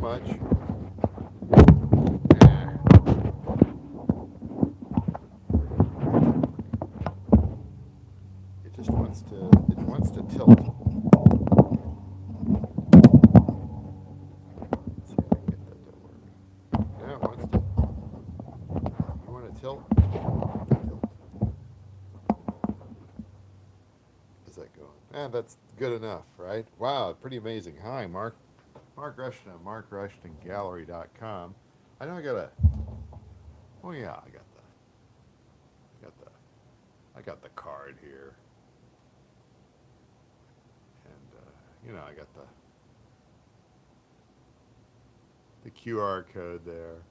much. It just wants to tilt. Let's see if I can get that to work. Yeah, it wants to. You want to tilt? Tilt. How's that going? That's good enough, right? Wow, pretty amazing. Hi, Mark. Mark Rushton at markrushtonggallery.com. I know I got a. Oh yeah, I got the, I got the card here, and I got the QR code there,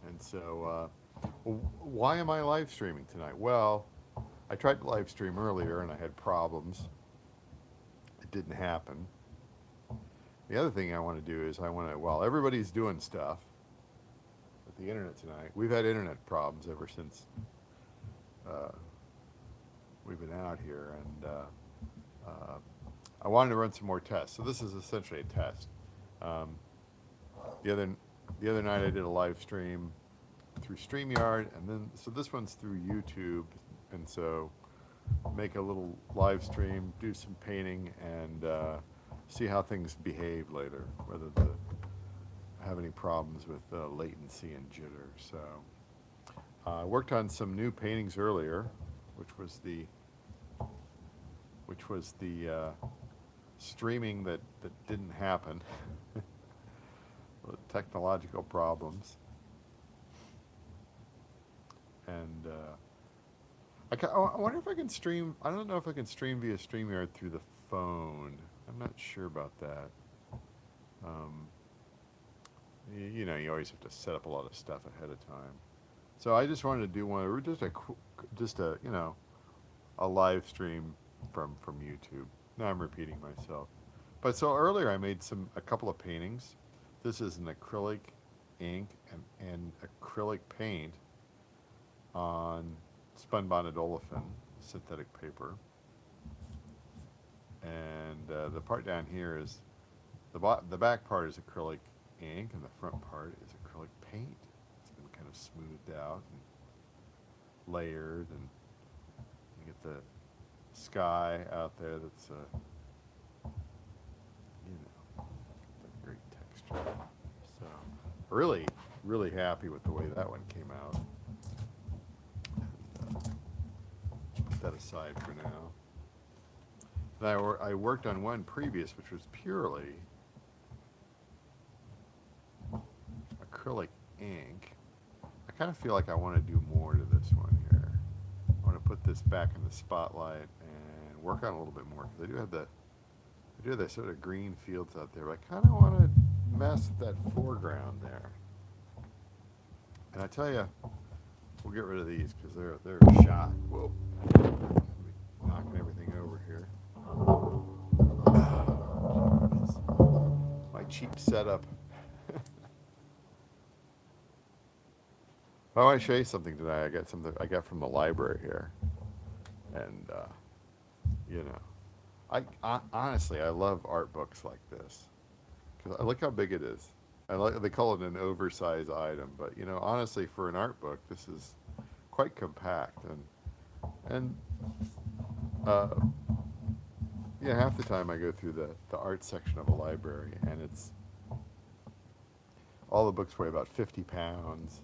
and so why am I live streaming tonight? Well, I tried to live stream earlier and I had problems. It didn't happen. The other thing I want to do is while everybody's doing stuff with the internet tonight, we've had internet problems ever since uh, we've been out here, and uh, I wanted to run some more tests. So this is essentially a test. Um, the other the other night I did a live stream through StreamYard, and then so this one's through YouTube, and so make a little live stream, do some painting, and see how things behave later, whether I have any problems with latency and jitter. So I worked on some new paintings earlier, which was the streaming that didn't happen, the technological problems, and I wonder if I can stream. I don't know if I can stream via StreamYard through the phone. I'm not sure about that. Um, you always have to set up a lot of stuff ahead of time. So I just wanted to do one, just a live stream from YouTube. Now I'm repeating myself. But so earlier I made a couple of paintings. This is an acrylic ink and acrylic paint on spun bonded olefin synthetic paper. And the part down here is the back part is acrylic ink, and the front part is acrylic paint. It's been kind of smoothed out and layered, and you get the sky out there that's great texture. So really, really happy with the way that one came out. And, put that aside for now. Then I worked on one previous, which was purely acrylic ink. I kind of feel like I want to do more to this one here. I want to put this back in the spotlight and work on it a little bit more, because I do have the sort of green fields out there, but I kind of want to mess with that foreground there. And I tell you, we'll get rid of these because they're shot. Whoa, knocking everything over here. My cheap setup. I want to show you something tonight. I got something I got from the library here, and I honestly I love art books like this, because I look how big it is. They call it an oversized item, but honestly, for an art book, this is quite compact, and uh, half the time I go through the art section of a library, and it's all the books weigh about 50 pounds,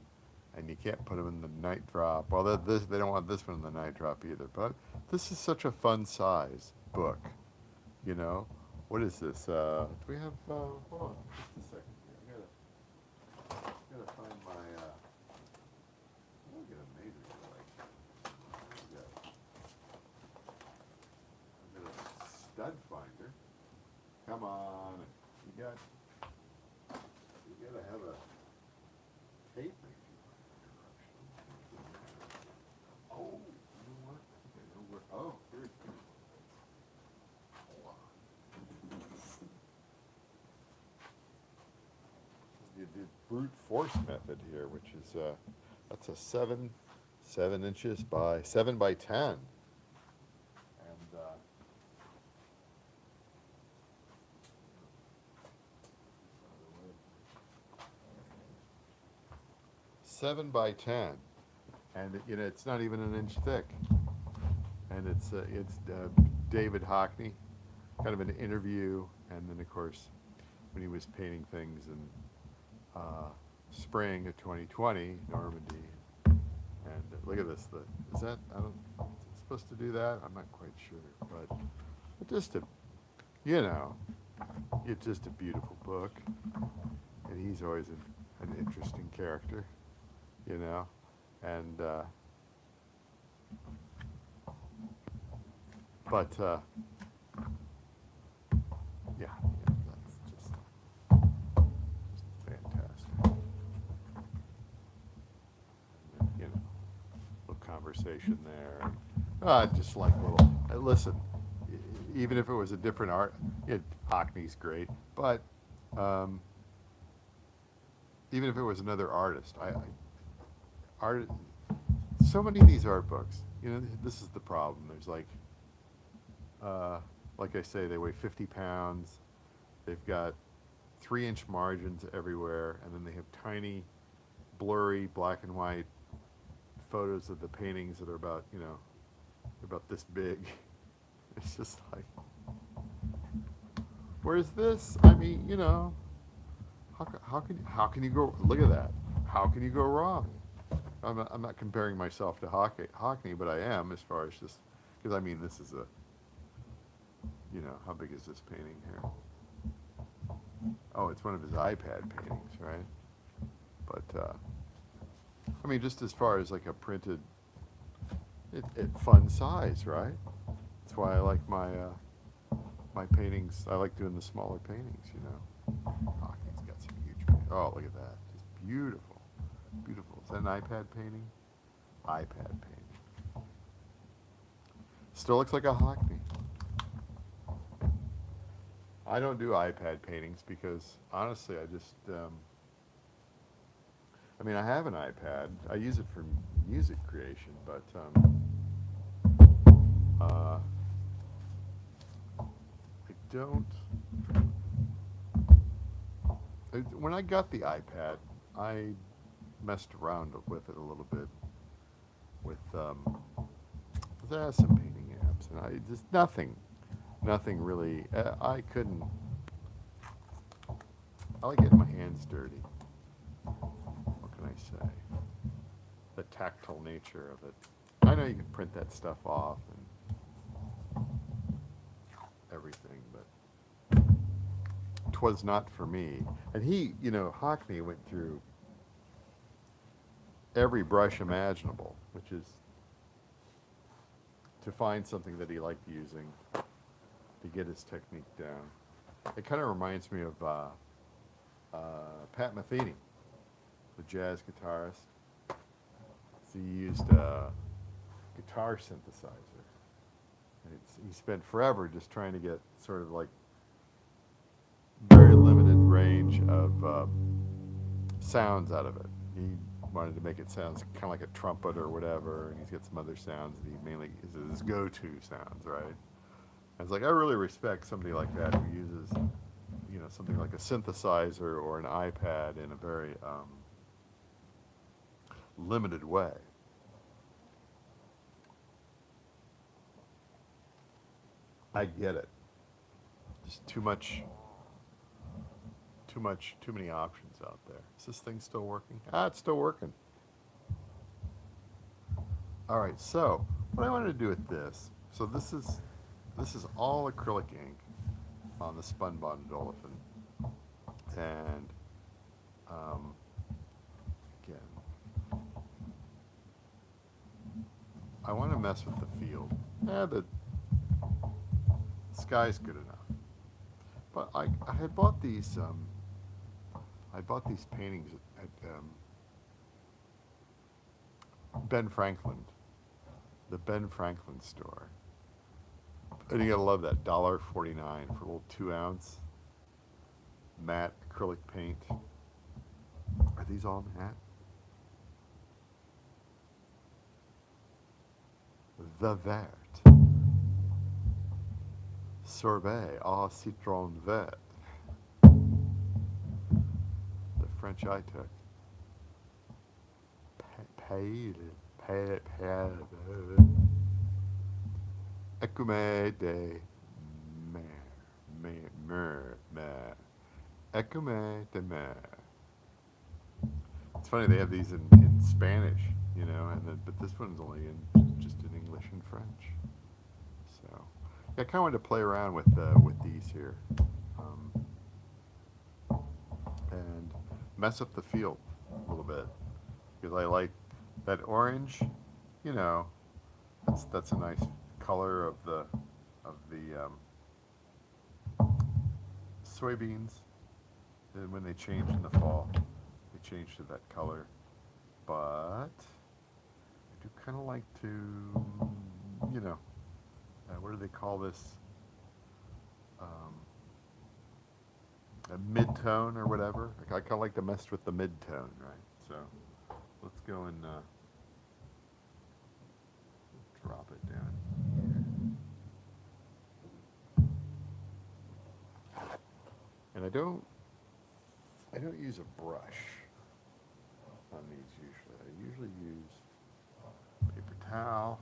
and you can't put them in the night drop. Well, they don't want this one in the night drop either, but this is such a fun size book, What is this? Do we have, hold on just a second here. I gotta find my, I'll get a major I've got a stud finder. Come on, you gotta have a tape measure. Oh, you know what? I think I know where. Oh, here's hold on. The brute force method here, which is that's a 7 inches by 7 by 10, and 7 by 10, and you know it's not even an inch thick, and it's David Hockney, kind of an interview, and then of course when he was painting things in spring of 2020, Normandy, and look at this. Is that I don't is it supposed to do that? I'm not quite sure, but just a you know it's just a beautiful book, and he's always an interesting character, you know, and but yeah, that's just fantastic. You know, little conversation there. Just like little. Listen, even if it was a different art, Hockney's great, but even if it was another artist, art. So many of these art books, you know, this is the problem. There's like I say, they weigh 50 pounds. They've got 3-inch margins everywhere, and then they have tiny, blurry, black and white photos of the paintings that are about, you know, about this big. It's just like, where's this? I mean, you know, how can you go? Look at that. How can you go wrong? I'm not comparing myself to Hockney, but I am as far as just because I mean this is a, you know, how big is this painting here? Oh, it's one of his iPad paintings, right? But I mean, just as far as like a printed, fun size, right? That's why I like my paintings. I like doing the smaller paintings, you know. Hockney's got some huge paintings. Oh, look at that, just beautiful, beautiful. Is that an iPad painting? iPad painting. Still looks like a Hockney. I don't do iPad paintings because honestly, I just, I mean, I have an iPad. I use it for music creation, but I don't. When I got the iPad, I messed around with it a little bit with some painting apps, and I just nothing really. I couldn't. I like getting my hands dirty. What can I say? The tactile nature of it. I know you can print that stuff off and everything, but 'twas not for me. And he, you know, Hockney went through every brush imaginable, which is to find something that he liked using to get his technique down. It kind of reminds me of Pat Metheny, the jazz guitarist. So he used a guitar synthesizer. And he spent forever just trying to get sort of like very limited range of sounds out of it. He wanted to make it sound kind of like a trumpet or whatever, and he's got some other sounds that he mainly is his go-to sounds, right? I was like, I really respect somebody like that who uses, you know, something like a synthesizer or an iPad in a very limited way. I get it. Just too many options out there. Is this thing still working? It's still working. All right, so what I wanted to do with this, so this is all acrylic ink on the spun bonded olefin, and again, I want to mess with the field. The sky's good enough, but I had bought these. I bought these paintings at Ben Franklin, the Ben Franklin store. And you gotta love that, $1.49 for a little 2-ounce matte acrylic paint. Are these all matte? The Vert. Sorbet au citron vert. The French I took. pale, pale, pale. Ecume de mer, mer, mer. Ecume de mer. It's funny they have these in Spanish, you know, and then but this one's only in just in English and French. So yeah, I kind of wanted to play around with these here, um, and mess up the field a little bit because I like that orange, you know. That's a nice color of the soybeans. And when they change in the fall, they change to that color. But I do kind of like to, you know, what do they call this? A mid-tone or whatever. I kind of like to mess with the mid-tone, right? So let's go and drop it down here. And I don't use a brush on these usually. I usually use paper towel.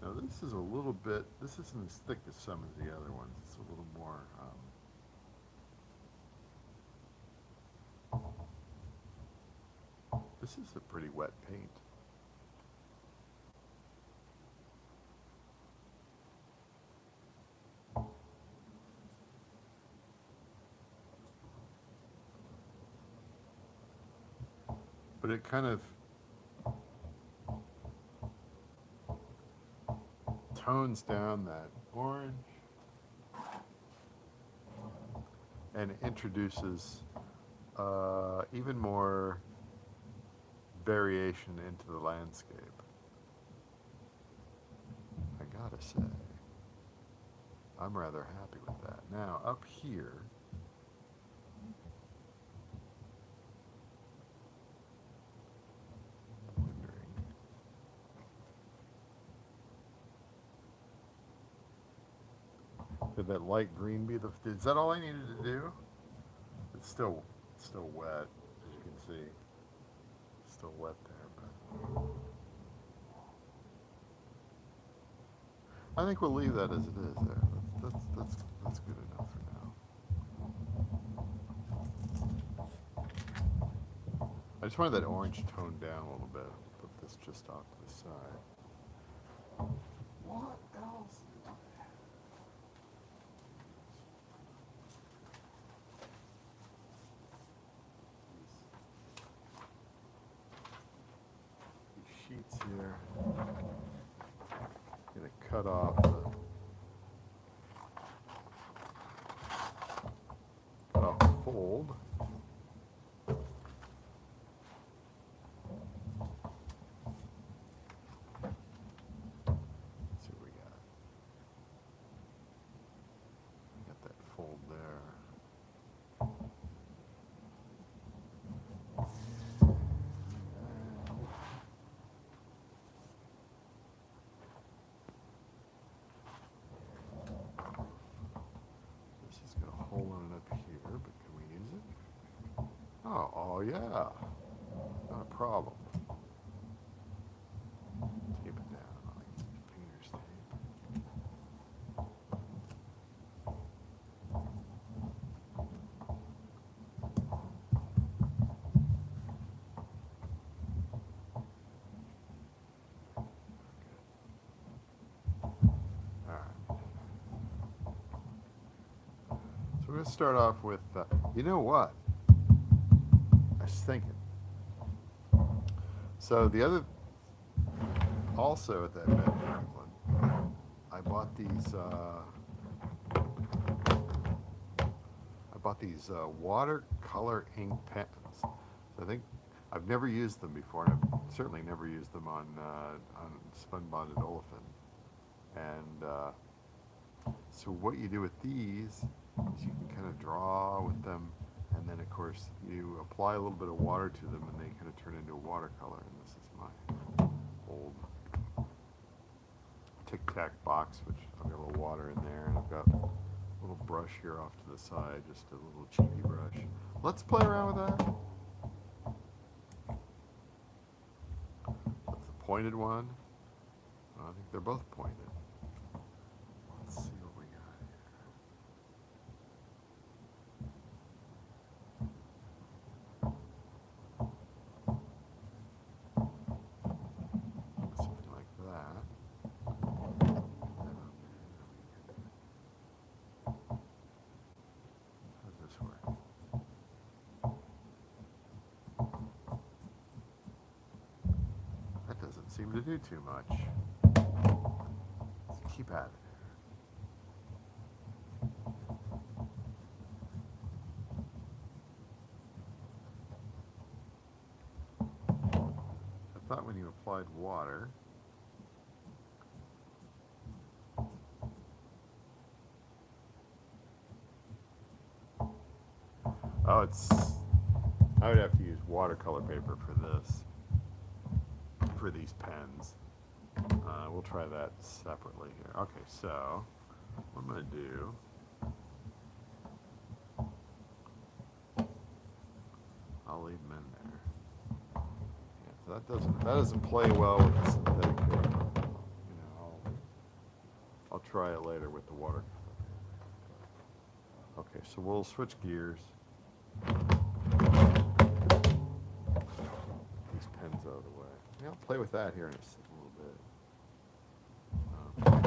Now this is a little bit, this isn't as thick as some of the other ones. It's a little more, this is a pretty wet paint. But it kind of tones down that orange and introduces even more variation into the landscape. I gotta say, I'm rather happy with that. Now up here, could that light green be is that all I needed to do? It's still wet, as you can see. It's still wet there, but I think we'll leave that as it is there. That's good enough for now. I just wanted that orange toned down a little bit. Put this just off to the side. What else? Sheets here. I'm going to cut off the fold. Let's see what we got. Got that fold there. Oh yeah, not a problem. Tape it down. I like painter's tape. All right. So we're gonna start off with, you know what? I was thinking. So the other, also at that bed in England, I bought these watercolor ink pens. I think I've never used them before, and I've certainly never used them on spun bonded olefin. And so what you do with these is you can kind of draw with them. And then, of course, you apply a little bit of water to them, and they kind of turn into a watercolor. And this is my old Tic Tac box, which I've got a little water in there, and I've got a little brush here off to the side, just a little cheapy brush. Let's play around with that. That's the pointed one. I think they're both pointed. Let's see what we got here. Something like that. How does this work? That doesn't seem to do too much. Let's keep at it. I thought when you applied water, oh, I would have to use watercolor paper for this, for these pens. We'll try that separately here. Okay, so what I'm going to do, I'll leave them in there. Yeah, so that doesn't play well with the synthetic paper. You know, I'll try it later with the watercolor paper. Okay, so we'll switch gears. These pens out of the way. Yeah, I'll play with that here in a little bit. Alright.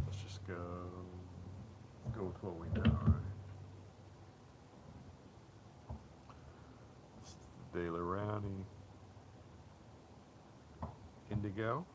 Let's just go with what we know, right? This is the De La Rowney Indigo.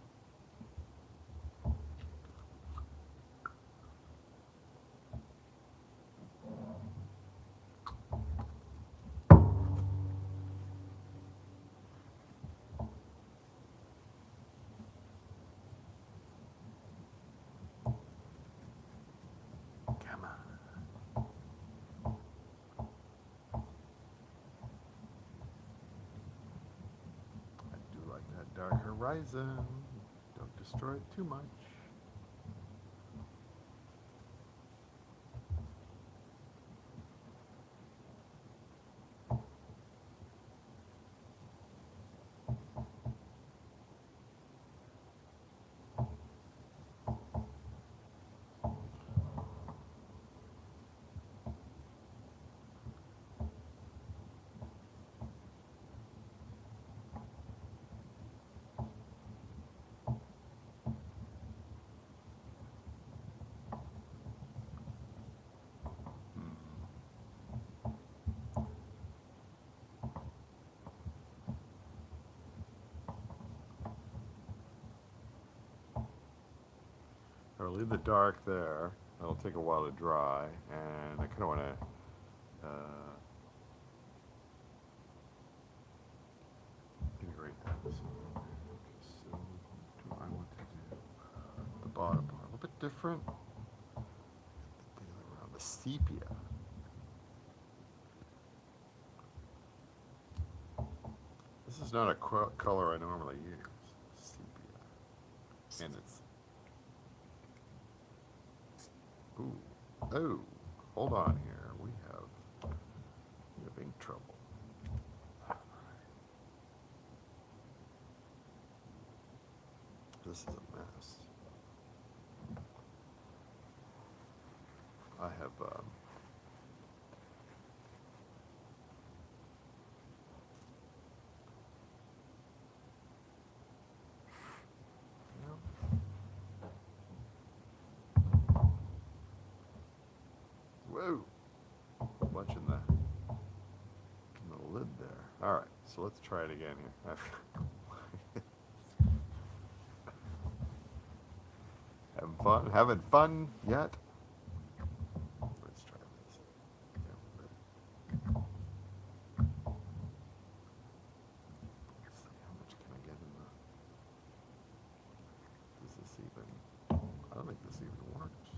Dark horizon. Don't destroy it too much. I'll leave the dark there. It'll take a while to dry, and I kind of want to integrate that with something. Okay, so what do I want to do? The bottom part, a little bit different. Around the sepia. This is not a color I normally use. Sepia, and it's. Ooh, oh, hold on here. We have ink trouble. This is a mess. I have whoa, a bunch in the lid there. All right, so let's try it again here. Having fun yet? Let's try this. Let's see, how much can I get in the? Does this even? I don't think this even works.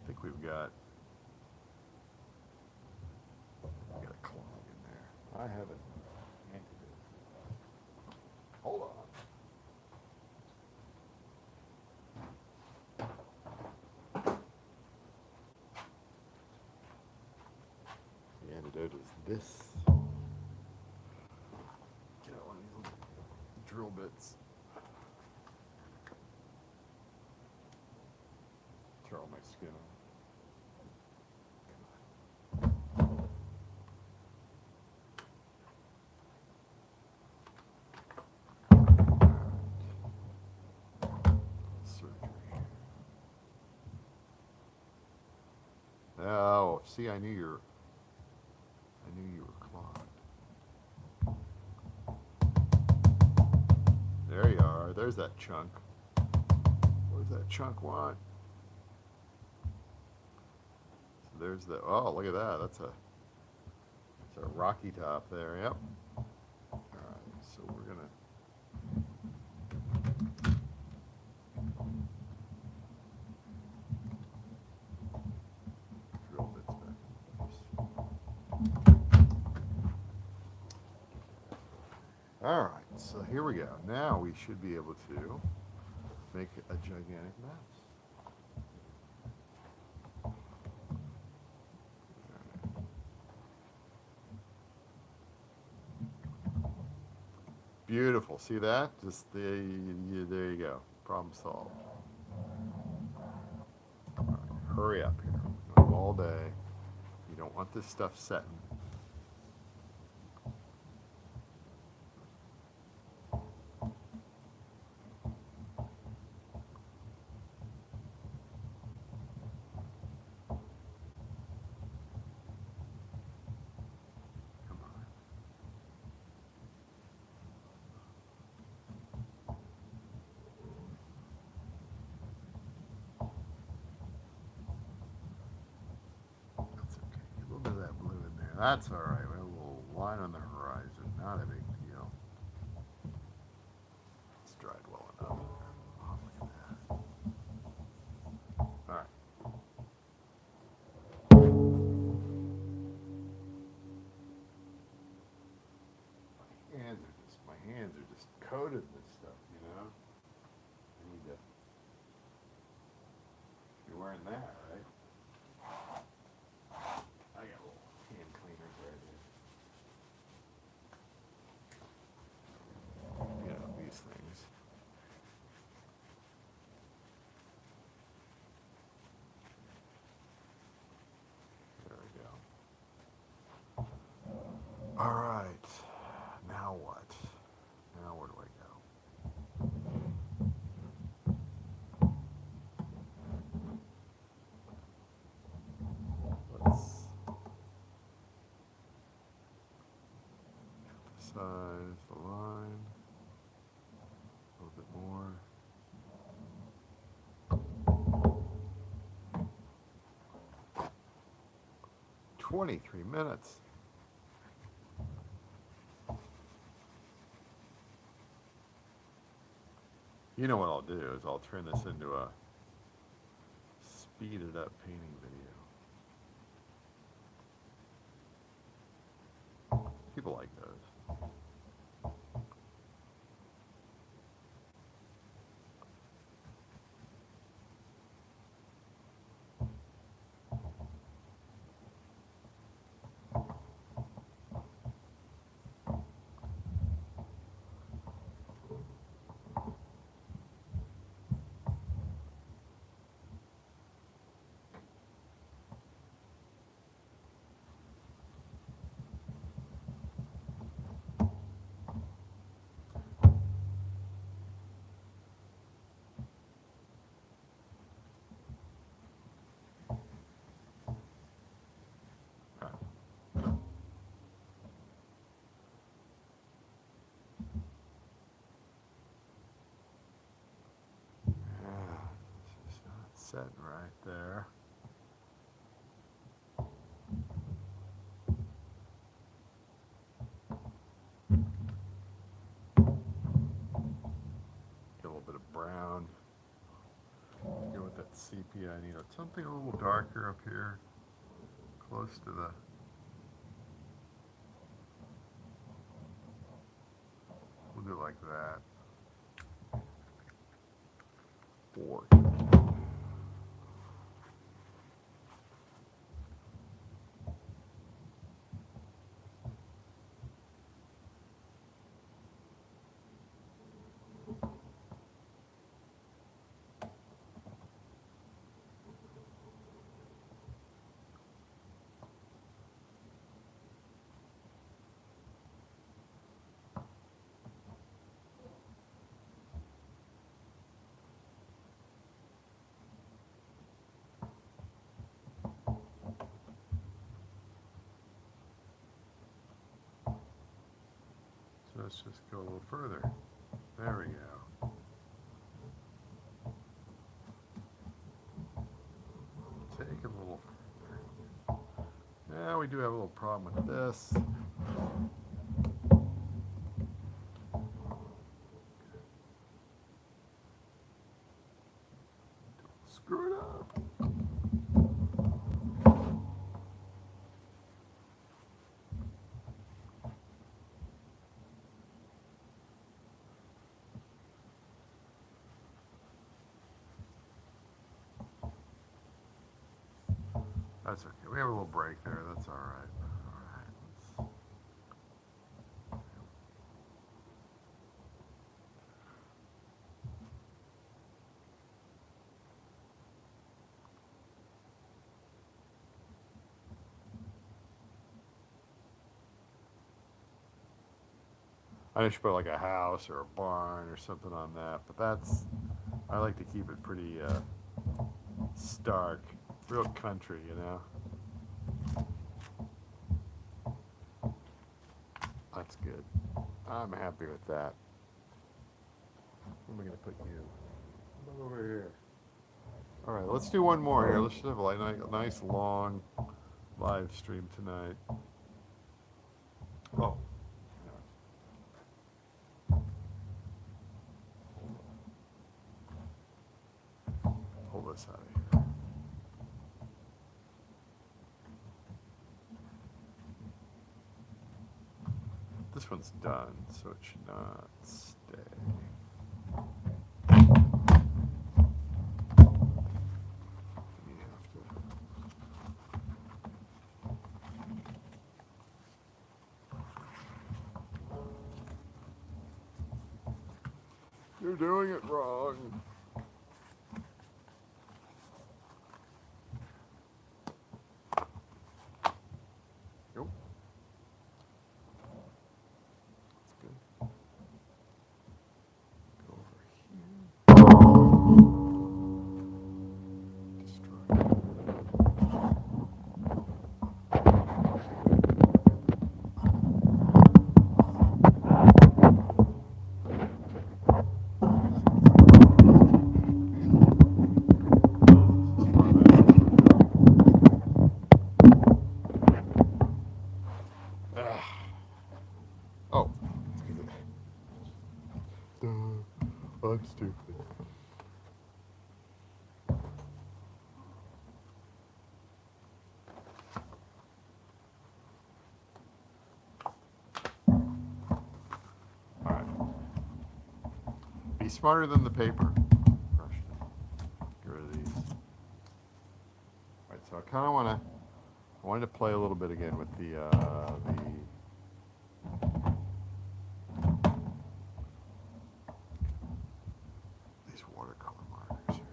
I think we got a clog in there. I haven't antidote. this. Get out one of these little drill bits. Tear all my skin off. Oh, see, I knew you were clogged. There you are. There's that chunk. What does that chunk want? So there's the. Oh, look at that. That's a rocky top there. Yep. All right. So we're gonna. All right, so here we go. Now we should be able to make a gigantic mouse. Beautiful. See that? Just there you go. Problem solved. All right, hurry up here. All day. You don't want this stuff setting. That's all right. We have a little line on the horizon. Not a big deal. It's dried well enough. Oh, look at that. All right. My hands are just coated in this stuff, you know. I need to. You're wearing that, right? I got a little hand cleaners right here. You know, these things. There we go. All right. Now what? Now where do I go? Let's size the line a little bit more. "23 minutes. You know what I'll do is I'll turn this into a speeded up painting video. People like those. Setting right there. Get a little bit of brown. Go with that sepia. I need something a little darker up here, close to the. We'll do it like that. Or. let's just go a little further. There we go. Take it a little further. Yeah, we do have a little problem with this. Screw it up. That's okay. We have a little break there. That's all right. All right. I should put like a house or a barn or something on that, but I like to keep it pretty stark, real country, you know. That's good. I'm happy with that. Where am I going to put you? How about over here? All right, let's do one more here. Let's just have a nice long live stream tonight. Oh. Pull this out of here. This one's done, so it should not stay. You're doing it wrong. Nope. That's good. Go over here. Destroy. Oh. I'm stupid. Alright. Be smarter than the paper. Rushton. Get rid of these. Alright, so I wanted to play a little bit again with these watercolor markers here.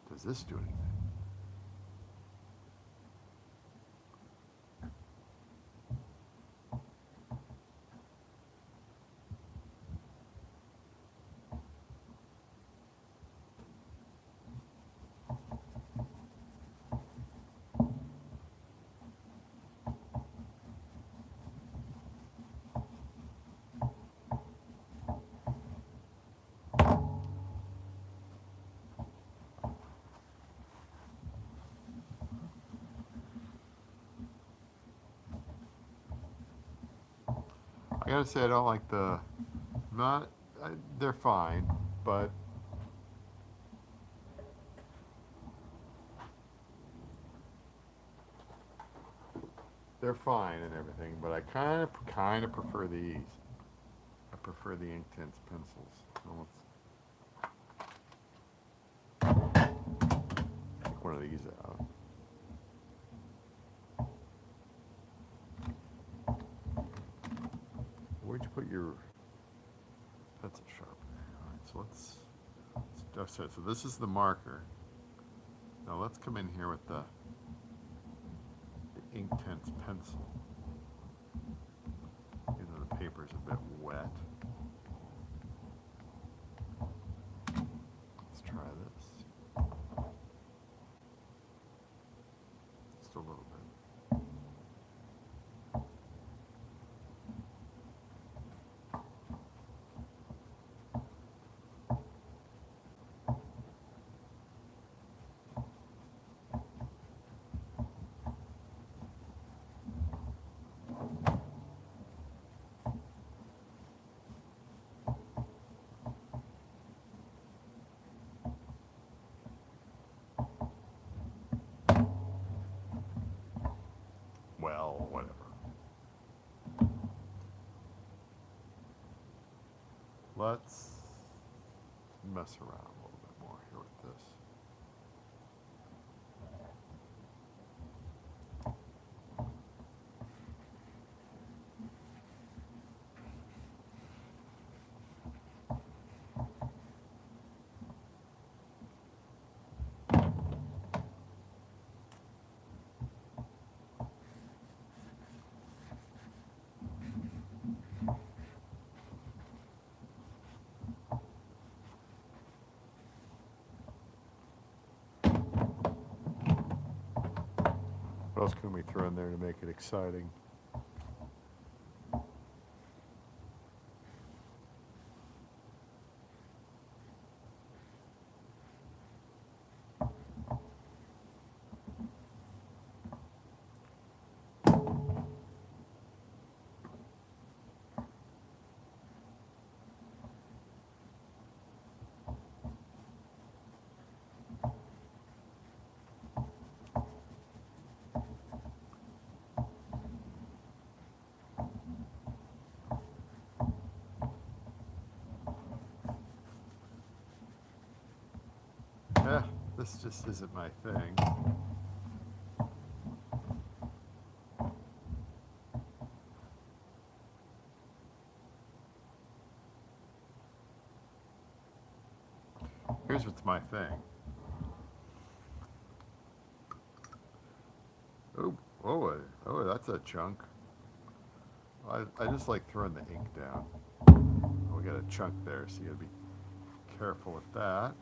Does this do anything? I gotta say I don't like they're fine, but they're fine and everything, but I kind of prefer these. I prefer the Inktense pencils. So let's take one of these out. Where'd you put your pencil sharpener? All right, so let's so this is the marker. Now let's come in here with the Inktense pencil. Even though the paper's a bit wet. Let's try this. Just a little bit. Well, whatever. Let's mess around a little bit more here with this. What else can we throw in there to make it exciting? This just isn't my thing. Here's what's my thing. Oh, that's a chunk. I just like throwing the ink down. Oh, we got a chunk there, so you gotta be careful with that.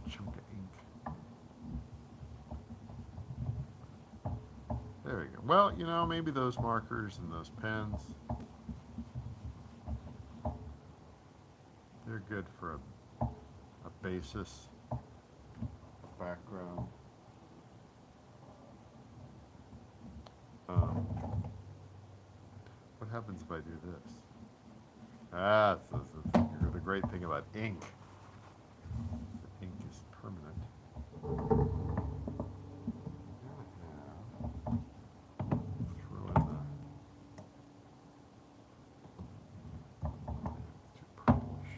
Chunk of ink. There we go. Well, you know, maybe those markers and those pens, they're good for a basis, a background. What happens if I do this? That's the great thing about ink. The ink is permanent. Throw in the it's too purplish.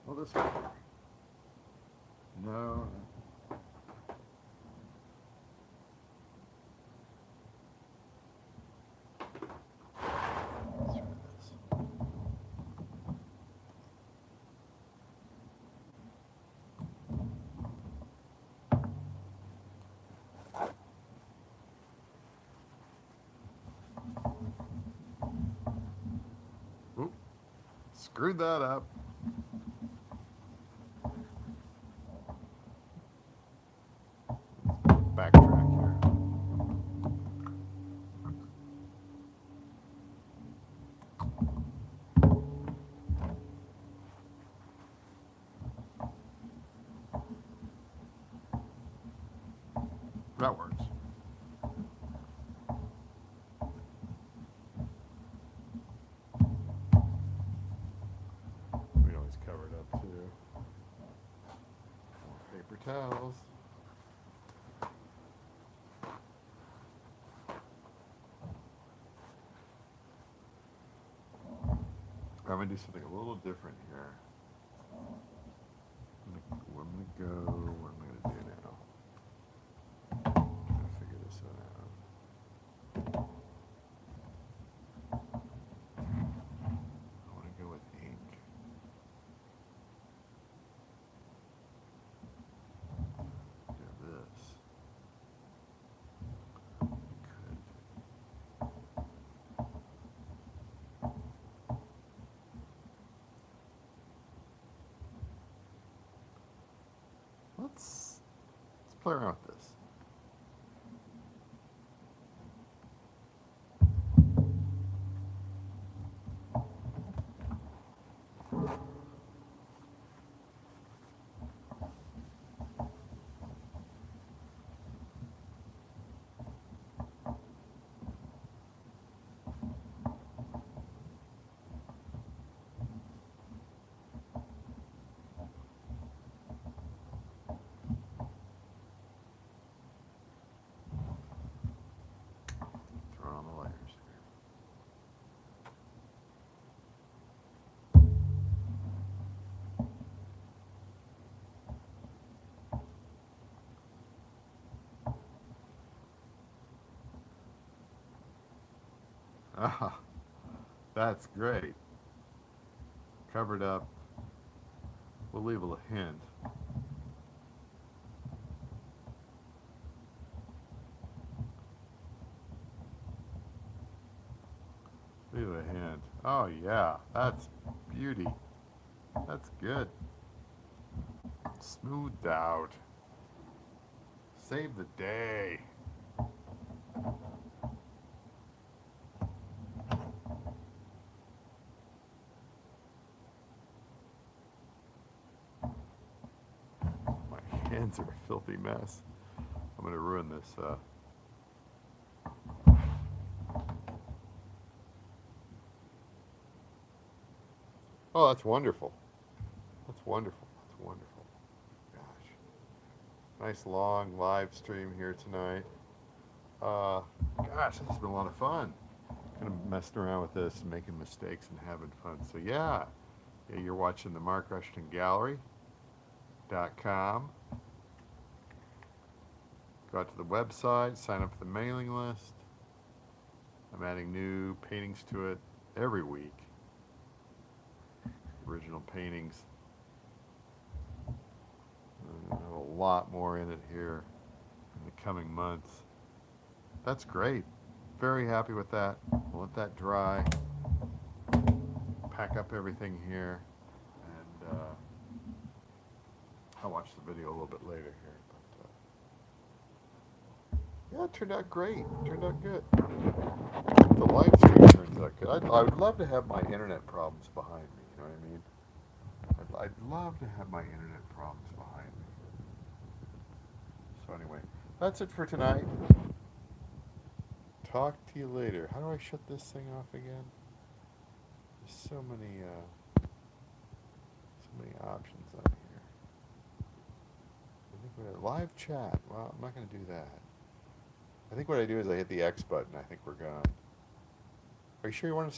Well, this one. No. Let's try this. Oop. Screwed that up. Backtrack here. That works. We can always cover it up too. More paper towels. I'm gonna do something a little different here. Where I'm gonna go, what am I gonna do now? Trying to figure this one out. let's play around with this. Turn on the layers here. Ah, that's great. Covered up. We'll leave a hint. Leave a hint. Oh yeah, that's beauty. That's good. Smoothed out. Save the day. My hands are a filthy mess. I'm gonna ruin this. Oh, that's wonderful. That's wonderful. That's wonderful. Gosh. Nice long live stream here tonight. Gosh, this has been a lot of fun. Kind of messing around with this and making mistakes and having fun. So yeah, you're watching the Mark Rushton Gallery.com. Go out to the website, sign up for the mailing list. I'm adding new paintings to it every week. Original paintings. I have a lot more in it here in the coming months. That's great. Very happy with that. We'll let that dry. Pack up everything here, and I'll watch the video a little bit later here. But yeah, it turned out great. It turned out good. The live stream turns out good. I would love to have my internet problems behind me. You know what I mean? I'd love to have my internet problems behind me. So anyway, that's it for tonight. Talk to you later. How do I shut this thing off again? There's so many options on here. I think live chat. Well, I'm not going to do that. I think what I do is I hit the X button. I think we're gone. Are you sure you want to